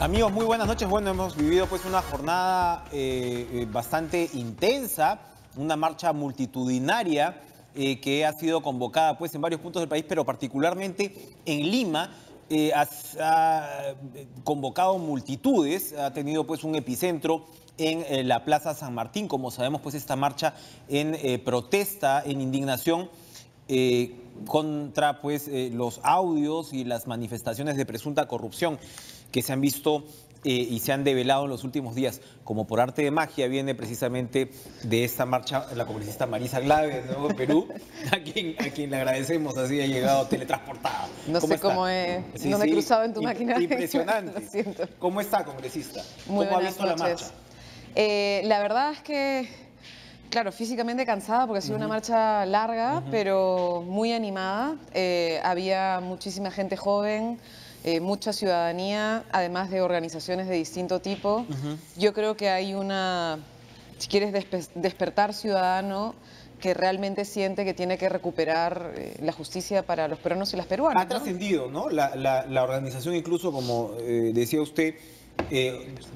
Amigos, muy buenas noches. Bueno, hemos vivido pues una jornada bastante intensa, una marcha multitudinaria que ha sido convocada pues en varios puntos del país, pero particularmente en Lima. Ha convocado multitudes, ha tenido pues un epicentro en la Plaza San Martín. Como sabemos, pues esta marcha en protesta, en indignación contra pues los audios y las manifestaciones de presunta corrupción que se han visto y se han develado en los últimos días. Como por arte de magia viene precisamente de esta marcha la congresista Marisa Glave de Nuevo Perú, a quien le agradecemos, así ha llegado teletransportada. No sé cómo no me he cruzado en tu máquina. Impresionante. Lo siento. ¿Cómo está, congresista? Muy ¿Cómo ha visto noches. la marcha? La verdad es que, claro, físicamente cansada porque ha sido una marcha larga, pero muy animada. Había muchísima gente joven, mucha ciudadanía, además de organizaciones de distinto tipo. Yo creo que hay si quieres, despertar ciudadano que realmente siente que tiene que recuperar la justicia para los peruanos y las peruanas. Ha trascendido, ¿no? La organización, incluso como decía usted,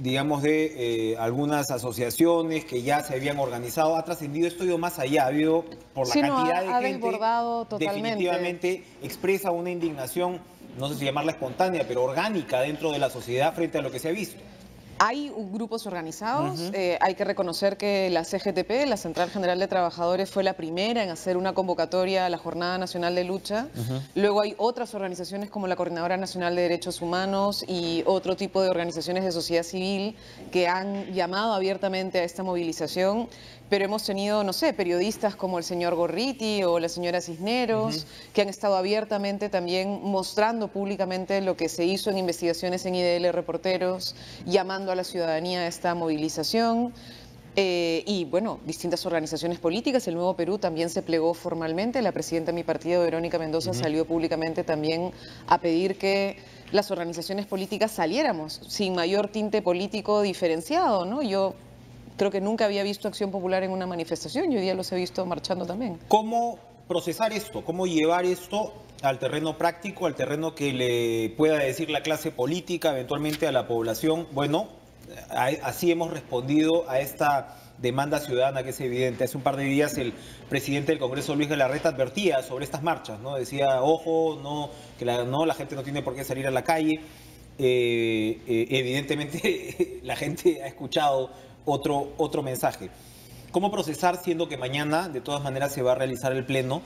digamos de algunas asociaciones que ya se habían organizado, ha trascendido, esto ha ido más allá, ha habido por la cantidad de ha gente, desbordado totalmente. Definitivamente expresa una indignación, no sé si llamarla espontánea, pero orgánica dentro de la sociedad frente a lo que se ha visto. Hay grupos organizados, hay que reconocer que la CGTP, la Central General de Trabajadores, fue la primera en hacer una convocatoria a la Jornada Nacional de Lucha. Luego hay otras organizaciones como la Coordinadora Nacional de Derechos Humanos y otro tipo de organizaciones de sociedad civil que han llamado abiertamente a esta movilización, pero hemos tenido, no sé, periodistas como el señor Gorriti o la señora Cisneros, que han estado abiertamente también mostrando públicamente lo que se hizo en investigaciones en IDL Reporteros, llamando a la ciudadanía a esta movilización. Y bueno, distintas organizaciones políticas. El Nuevo Perú también se plegó formalmente. La presidenta de mi partido, Verónica Mendoza, salió públicamente también a pedir que las organizaciones políticas saliéramos sin mayor tinte político diferenciado, ¿no? Yo creo que nunca había visto Acción Popular en una manifestación y hoy día los he visto marchando también. ¿Cómo procesar esto? ¿Cómo llevar esto al terreno práctico, al terreno que le pueda decir la clase política, eventualmente a la población? Bueno, así hemos respondido a esta demanda ciudadana que es evidente. Hace un par de días el presidente del Congreso, Luis Galarreta, advertía sobre estas marchas, ¿no? Decía, ojo, la gente no tiene por qué salir a la calle. Evidentemente la gente ha escuchado otro mensaje. ¿Cómo procesar, siendo que mañana de todas maneras se va a realizar el pleno,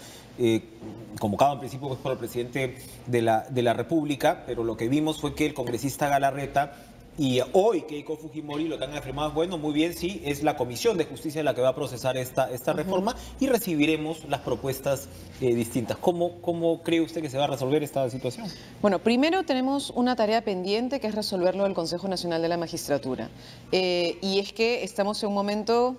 convocado en principio pues, por el presidente de la República, pero lo que vimos fue que el congresista Galarreta y hoy Keiko Fujimori lo que han afirmado, bueno, muy bien, sí, es la Comisión de Justicia la que va a procesar esta reforma y recibiremos las propuestas distintas. ¿Cómo cree usted que se va a resolver esta situación? Bueno, primero tenemos una tarea pendiente que es resolverlo del Consejo Nacional de la Magistratura. Y es que estamos en un momento,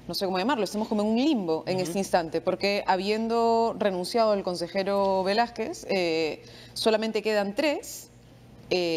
no sé cómo llamarlo, estamos como en un limbo en este instante, porque habiendo renunciado el consejero Velázquez, solamente quedan 3.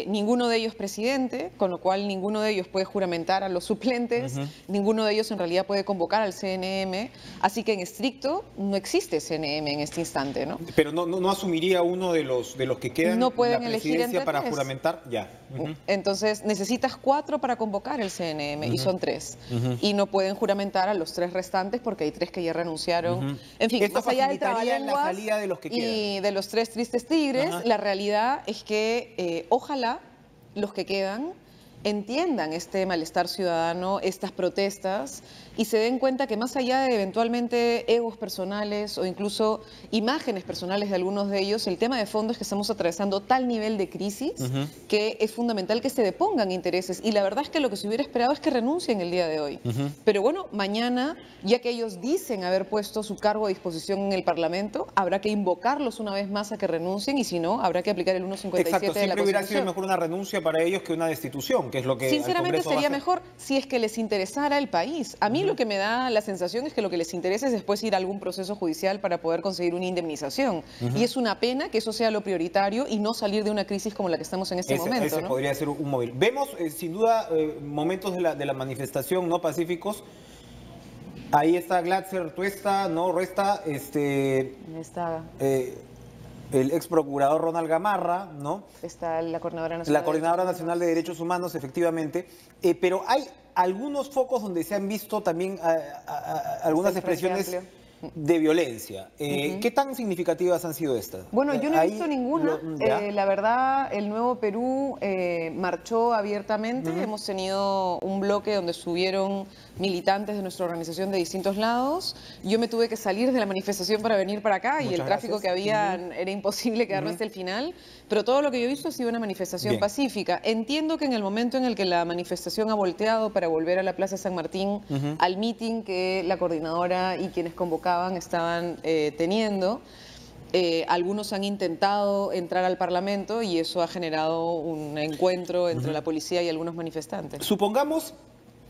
Ninguno de ellos presidente, con lo cual ninguno de ellos puede juramentar a los suplentes, ninguno de ellos en realidad puede convocar al CNM, así que en estricto no existe CNM en este instante, ¿no? Pero no asumiría uno de los que quedan no pueden la elegir presidencia entre para 3. juramentar, ya. Entonces necesitas 4 para convocar el CNM y son 3. Y no pueden juramentar a los 3 restantes porque hay 3 que ya renunciaron. En fin, esto más allá del facilitaría la trabalenguas salida de los que quedan. y de los 3 tristes tigres, la realidad es que ojalá los que quedan entiendan este malestar ciudadano, estas protestas, y se den cuenta que más allá de eventualmente egos personales o incluso imágenes personales de algunos de ellos, el tema de fondo es que estamos atravesando tal nivel de crisis que es fundamental que se depongan intereses. Y la verdad es que lo que se hubiera esperado es que renuncien el día de hoy. Pero bueno, mañana, ya que ellos dicen haber puesto su cargo a disposición en el Parlamento, habrá que invocarlos una vez más a que renuncien y si no, habrá que aplicar el 157 Exacto, de la siempre hubiera Constitución. sido mejor una renuncia para ellos que una destitución, que es lo que Sinceramente sería mejor si es que les interesara el país. A mí lo que me da la sensación es que lo que les interesa es después ir a algún proceso judicial para poder conseguir una indemnización. Y es una pena que eso sea lo prioritario y no salir de una crisis como la que estamos en este momento. Ese ¿no? podría ser un móvil. Vemos sin duda momentos de la manifestación no pacíficos. Ahí está Glatzer, Tuesta, no Resta, Está. el ex procurador Ronald Gamarra, ¿no? Está la Coordinadora Nacional. La Coordinadora Nacional de Derechos Humanos, efectivamente. Pero hay algunos focos donde se han visto también algunas expresiones de violencia. ¿Qué tan significativas han sido estas? Bueno, yo no he visto ninguna. La verdad, el Nuevo Perú marchó abiertamente. Hemos tenido un bloque donde subieron militantes de nuestra organización de distintos lados. Yo me tuve que salir de la manifestación para venir para acá y el tráfico que había era imposible quedarme hasta el final. Pero todo lo que yo he visto ha sido una manifestación pacífica. Entiendo que en el momento en el que la manifestación ha volteado para volver a la Plaza San Martín, al meeting que la coordinadora y quienes convocaban estaban teniendo, algunos han intentado entrar al Parlamento y eso ha generado un encuentro entre la policía y algunos manifestantes. Supongamos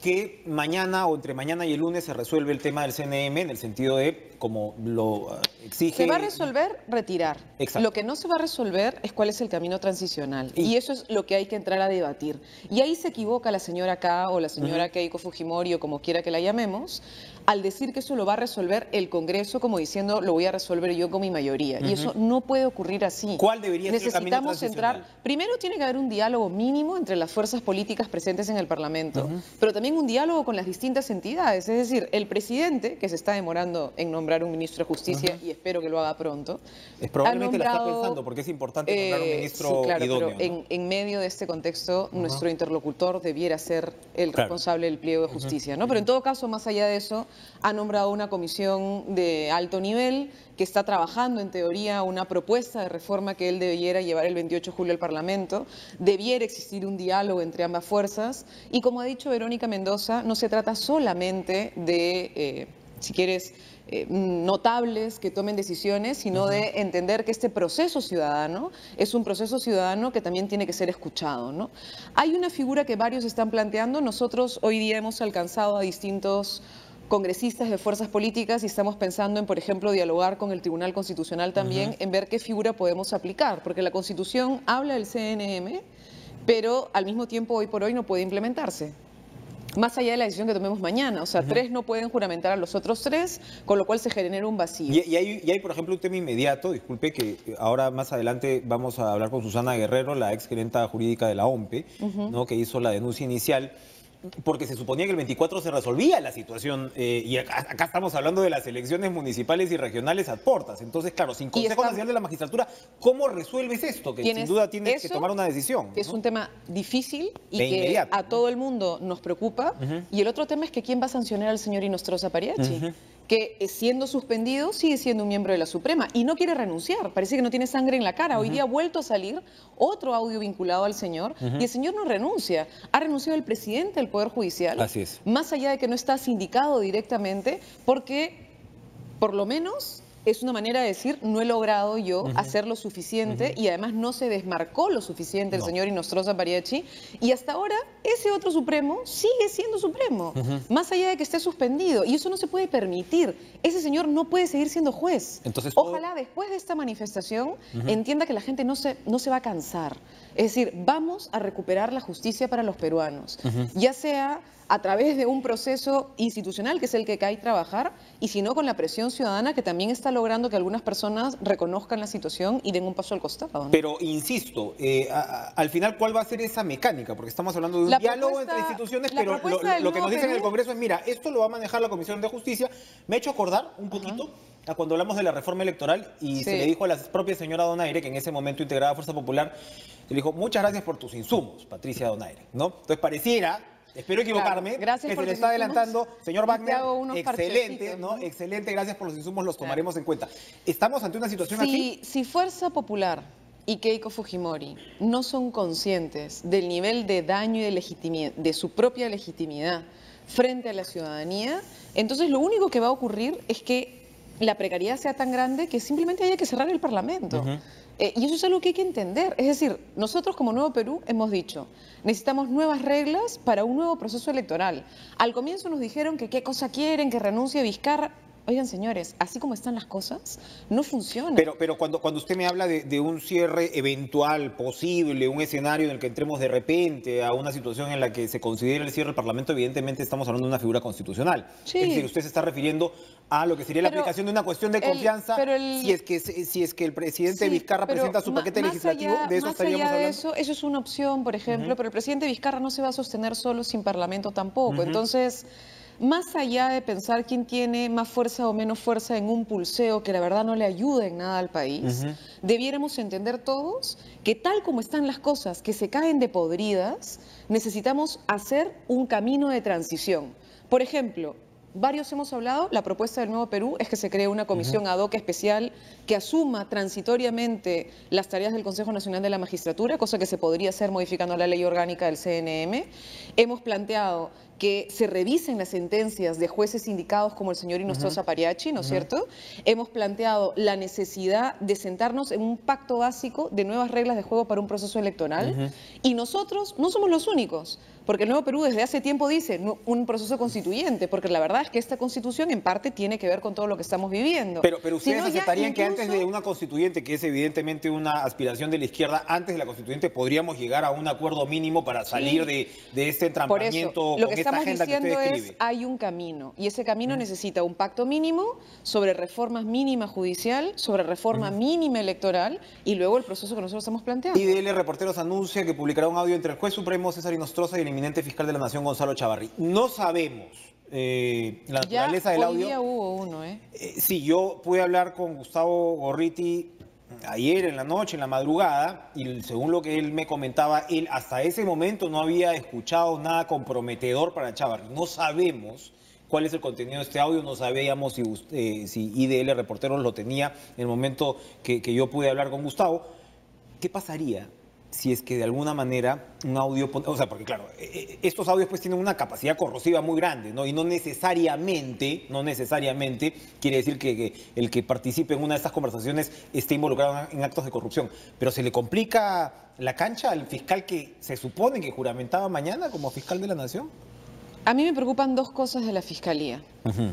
que mañana o entre mañana y el lunes se resuelve el tema del CNM en el sentido de, como lo exige... Se va a resolver retirar. Exacto. Lo que no se va a resolver es cuál es el camino transicional. Y eso es lo que hay que entrar a debatir. Y ahí se equivoca la señora K o la señora Keiko Fujimori o como quiera que la llamemos, al decir que eso lo va a resolver el Congreso como diciendo lo voy a resolver yo con mi mayoría. Y eso no puede ocurrir así. ¿Cuál debería ser el camino transicional? Entrar... Primero tiene que haber un diálogo mínimo entre las fuerzas políticas presentes en el Parlamento, pero también un diálogo con las distintas entidades. Es decir, el presidente, que se está demorando en nombrar un ministro de Justicia y espero que lo haga pronto. Probablemente la está pensando porque es importante nombrar un ministro idóneo. Pero en medio de este contexto, nuestro interlocutor debiera ser el responsable del pliego de justicia, ¿no? Pero en todo caso, más allá de eso, ha nombrado una comisión de alto nivel que está trabajando, en teoría, una propuesta de reforma que él debiera llevar el 28 de julio al Parlamento. Debiera existir un diálogo entre ambas fuerzas. Y como ha dicho Verónica Mendoza, no se trata solamente de, si quieres, notables que tomen decisiones, sino de entender que este proceso ciudadano es un proceso ciudadano que también tiene que ser escuchado, ¿no? Hay una figura que varios están planteando. Nosotros hoy día hemos alcanzado a distintos congresistas de fuerzas políticas y estamos pensando en, por ejemplo, dialogar con el Tribunal Constitucional también, en ver qué figura podemos aplicar, porque la Constitución habla del CNM, pero al mismo tiempo hoy por hoy no puede implementarse. Más allá de la decisión que tomemos mañana. O sea, 3 no pueden juramentar a los otros 3, con lo cual se genera un vacío. Y hay, por ejemplo, un tema inmediato, disculpe, que ahora más adelante vamos a hablar con Susana Guerrero, la ex gerenta jurídica de la OMPE, ¿no? Que hizo la denuncia inicial, porque se suponía que el 24 se resolvía la situación, y acá estamos hablando de las elecciones municipales y regionales a portas. Entonces, claro, sin Consejo Nacional de la Magistratura, ¿cómo resuelves esto? Que sin duda tienes que tomar una decisión, ¿no? Es un tema difícil y que a todo el mundo nos preocupa. Y el otro tema es que ¿quién va a sancionar al señor Inostroza Pariachi? Que siendo suspendido sigue siendo un miembro de la Suprema y no quiere renunciar, parece que no tiene sangre en la cara. Hoy día ha vuelto a salir otro audio vinculado al señor y el señor no renuncia. Ha renunciado el presidente del Poder Judicial, así es, más allá de que no está sindicado directamente, porque por lo menos es una manera de decir, no he logrado yo hacer lo suficiente y además no se desmarcó lo suficiente el señor Inostroza Pariachi y hasta ahora ese otro Supremo sigue siendo Supremo, más allá de que esté suspendido y eso no se puede permitir. Ese señor no puede seguir siendo juez. Entonces, ojalá después de esta manifestación entienda que la gente no se va a cansar. Es decir, vamos a recuperar la justicia para los peruanos, ya sea a través de un proceso institucional, que es el que hay que trabajar, y si no con la presión ciudadana, que también está logrando que algunas personas reconozcan la situación y den un paso al costado, ¿no? Pero, insisto, al final, ¿cuál va a ser esa mecánica? Porque estamos hablando de un diálogo entre instituciones, pero lo que nos dicen en el Congreso es, mira, esto lo va a manejar la Comisión de Justicia. Me ha hecho acordar un poquito a cuando hablamos de la reforma electoral y se le dijo a la propia señora Donaire, que en ese momento integraba Fuerza Popular, le dijo, muchas gracias por tus insumos, Patricia Donaire, ¿no? Entonces pareciera... Espero equivocarme, que se le está adelantando. Señor Wagner, excelente, ¿no? Excelente, gracias por los insumos, los tomaremos en cuenta. ¿Estamos ante una situación así? Si Fuerza Popular y Keiko Fujimori no son conscientes del nivel de daño y de legitimidad, de su propia legitimidad frente a la ciudadanía, entonces lo único que va a ocurrir es que la precariedad sea tan grande que simplemente haya que cerrar el Parlamento. Y eso es algo que hay que entender. Es decir, nosotros como Nuevo Perú hemos dicho, necesitamos nuevas reglas para un nuevo proceso electoral. Al comienzo nos dijeron que qué cosa quieren, que renuncie Vizcarra. Oigan, señores, así como están las cosas, no funciona. Pero cuando usted me habla de un cierre eventual, posible, un escenario en el que entremos de repente a una situación en la que se considere el cierre del Parlamento, evidentemente estamos hablando de una figura constitucional. Sí. Es decir, usted se está refiriendo a lo que sería la aplicación de una cuestión de confianza, si es que el presidente Vizcarra presenta su paquete legislativo, de eso estaríamos hablando. Eso es una opción, por ejemplo, pero el presidente Vizcarra no se va a sostener solo sin Parlamento tampoco. Entonces, más allá de pensar quién tiene más fuerza o menos fuerza en un pulseo que la verdad no le ayuda en nada al país, debiéramos entender todos que tal como están las cosas, que se caen de podridas, necesitamos hacer un camino de transición. Por ejemplo, varios hemos hablado, la propuesta del Nuevo Perú es que se cree una comisión ad hoc especial que asuma transitoriamente las tareas del Consejo Nacional de la Magistratura, cosa que se podría hacer modificando la ley orgánica del CNM. Hemos planteado que se revisen las sentencias de jueces indicados como el señor Inostroza Pariachi, ¿no es cierto? Hemos planteado la necesidad de sentarnos en un pacto básico de nuevas reglas de juego para un proceso electoral. Y nosotros no somos los únicos, porque el Nuevo Perú desde hace tiempo dice un proceso constituyente, porque la verdad es que esta constitución en parte tiene que ver con todo lo que estamos viviendo. Pero ustedes aceptarían que antes de una constituyente, que es evidentemente una aspiración de la izquierda, antes de la constituyente podríamos llegar a un acuerdo mínimo para salir de este entrampamiento con esta agenda que usted describe. Hay un camino, y ese camino necesita un pacto mínimo sobre reformas mínimas judicial, sobre reforma mínima electoral, y luego el proceso que nosotros estamos planteando. IDL Reporteros anuncia que publicará un audio entre el juez supremo César Inostroza y el eminente fiscal de la Nación Gonzalo Chavarri. No sabemos la naturaleza del audio. Hoy día hubo uno, Sí, yo pude hablar con Gustavo Gorriti ayer en la noche, en la madrugada, y según lo que él me comentaba, él hasta ese momento no había escuchado nada comprometedor para Chavarri. No sabemos cuál es el contenido de este audio, no sabíamos si IDL Reporteros lo tenía en el momento que yo pude hablar con Gustavo. ¿Qué pasaría si es que de alguna manera un audio, o sea, porque claro, estos audios pues tienen una capacidad corrosiva muy grande, ¿no? Y no necesariamente quiere decir que el que participe en una de estas conversaciones esté involucrado en actos de corrupción. Pero se le complica la cancha al fiscal que se supone que juramentaba mañana como fiscal de la Nación. A mí me preocupan dos cosas de la Fiscalía.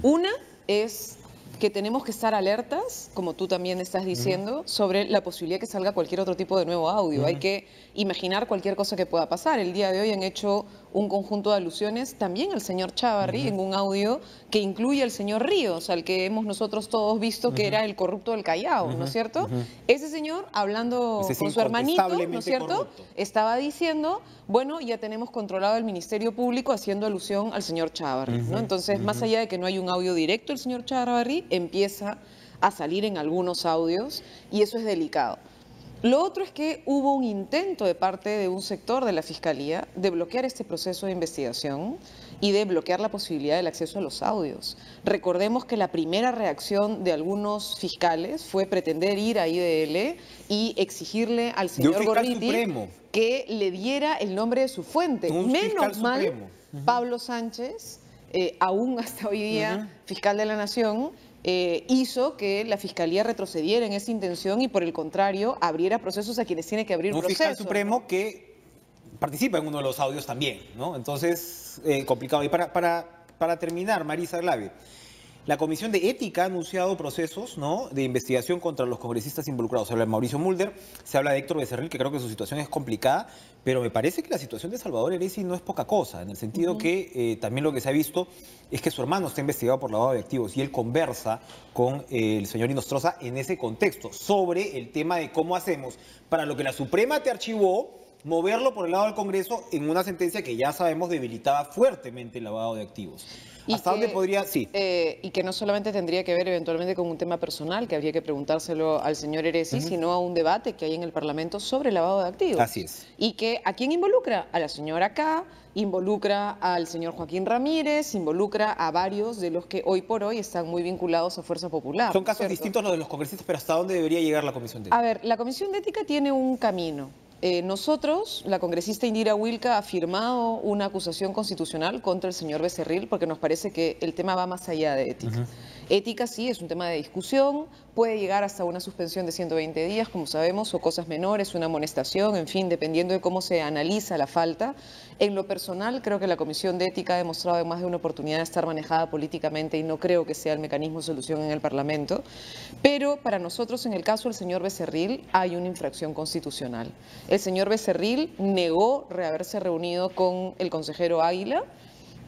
Una es que tenemos que estar alertas, como tú también estás diciendo, sobre la posibilidad que salga cualquier otro tipo de nuevo audio. Hay que imaginar cualquier cosa que pueda pasar. El día de hoy han hecho un conjunto de alusiones también al señor Chavarri en un audio que incluye al señor Ríos, al que hemos nosotros todos visto que era el corrupto del Callao, ¿no es cierto? Ese señor, hablando con su hermanito, ¿no es cierto?, corrupto, estaba diciendo, bueno, ya tenemos controlado el Ministerio Público, haciendo alusión al señor Chavarri, ¿no? Entonces, más allá de que no hay un audio directo del señor Chavarri, empieza a salir en algunos audios y eso es delicado. Lo otro es que hubo un intento de parte de un sector de la Fiscalía de bloquear este proceso de investigación y de bloquear la posibilidad del acceso a los audios. Recordemos que la primera reacción de algunos fiscales fue pretender ir a IDL y exigirle al señor Gorriti que le diera el nombre de su fuente. Menos mal, Pablo Sánchez, aún hasta hoy día fiscal de la Nación, hizo que la Fiscalía retrocediera en esa intención y por el contrario abriera procesos a quienes tiene que abrir procesos. Un fiscal supremo que participa en uno de los audios también, ¿no? Entonces, complicado. Y para terminar, Marisa Glave, la Comisión de Ética ha anunciado procesos, ¿no?, de investigación contra los congresistas involucrados. Se habla de Mauricio Mulder, se habla de Héctor Becerril, que creo que su situación es complicada, pero me parece que la situación de Salvador Heresi no es poca cosa, en el sentido que también lo que se ha visto es que su hermano está investigado por lavado de activos y él conversa con el señor Inostroza en ese contexto sobre el tema de cómo hacemos para lo que la Suprema te archivó, moverlo por el lado del Congreso en una sentencia que ya sabemos debilitaba fuertemente el lavado de activos. ¿Hasta dónde podría...? Sí. Y que no solamente tendría que ver eventualmente con un tema personal, que habría que preguntárselo al señor Heresi, sino a un debate que hay en el Parlamento sobre el lavado de activos. Así es. Y que, ¿a quién involucra? A la señora K, involucra al señor Joaquín Ramírez, involucra a varios de los que hoy por hoy están muy vinculados a Fuerza Popular. Son casos distintos los de los congresistas, pero ¿hasta dónde debería llegar la Comisión de Ética? A ver, la Comisión de Ética tiene un camino. Nosotros, la congresista Indira Wilca, ha firmado una acusación constitucional contra el señor Becerril porque nos parece que el tema va más allá de ética. Ética sí es un tema de discusión, puede llegar hasta una suspensión de 120 días, como sabemos, o cosas menores, una amonestación, en fin, dependiendo de cómo se analiza la falta. En lo personal, creo que la Comisión de Ética ha demostrado en más de una oportunidad estar manejada políticamente y no creo que sea el mecanismo de solución en el Parlamento. Pero para nosotros, en el caso del señor Becerril, hay una infracción constitucional. El señor Becerril negó haberse reunido con el consejero Águila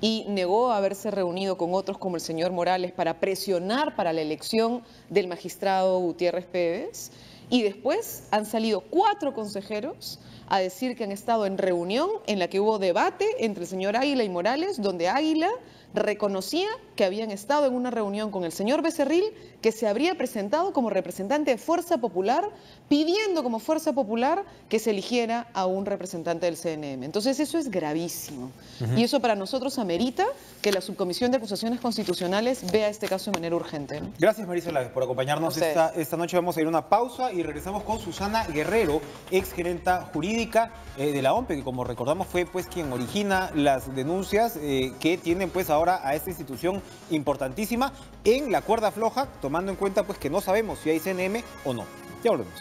y negó haberse reunido con otros como el señor Morales para presionar para la elección del magistrado Gutiérrez Pérez. Y después han salido 4 consejeros a decir que han estado en reunión en la que hubo debate entre el señor Águila y Morales, donde Águila reconocía que habían estado en una reunión con el señor Becerril, que se habría presentado como representante de Fuerza Popular, pidiendo como Fuerza Popular que se eligiera a un representante del CNM. Entonces eso es gravísimo. Y eso para nosotros amerita que la Subcomisión de Acusaciones Constitucionales vea este caso de manera urgente, ¿no? Gracias, Marisela, por acompañarnos esta noche. Vamos a ir a una pausa y regresamos con Susana Guerrero, ex gerenta jurídica de la OMPE, que como recordamos fue pues quien origina las denuncias que tienen pues ahora a esta institución importantísima en la cuerda floja, tomando en cuenta pues que no sabemos si hay CNM o no. Ya volvemos.